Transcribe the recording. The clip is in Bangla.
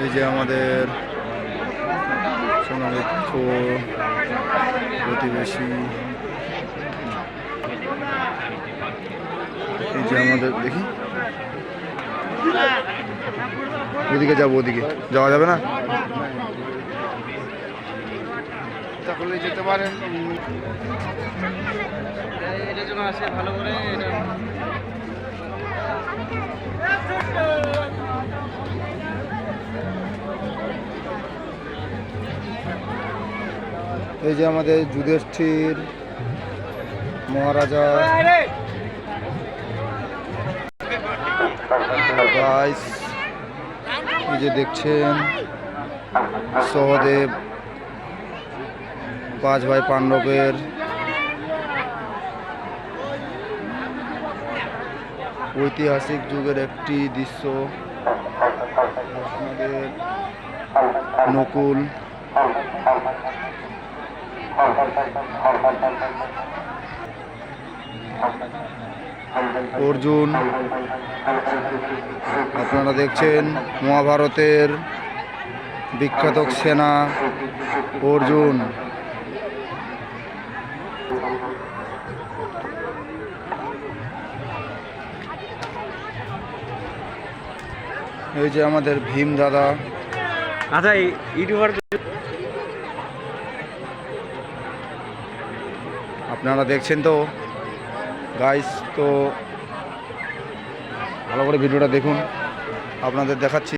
এই যে আমাদের সোনামিত্র প্রতিবেশী, এই যে আমাদের দেখি ওদিকে যাবো, ওদিকে যাওয়া যাবে না, তাহলে যেতে পারেন। এটার জন্য আসে ভালো করে এটা। এই যে আমাদের যুধিষ্ঠির মহারাজা গাইস, এই যে দেখছেন সহদেব 5 ভাই পাণ্ডবের ঐতিহাসিক যুগের একটি দৃশ্য। আপনাদের নকুল, অর্জুন, আপনারা দেখছেন মহাভারতের বিখ্যাত সেনা অর্জুন। এই যে আমাদের ভীম দাদা। আচ্ছা, ইউটিউবার আপনারা দেখছেন তো গাইস, তো ভালো করে ভিডিওটা দেখুন, আপনাদের দেখাচ্ছি।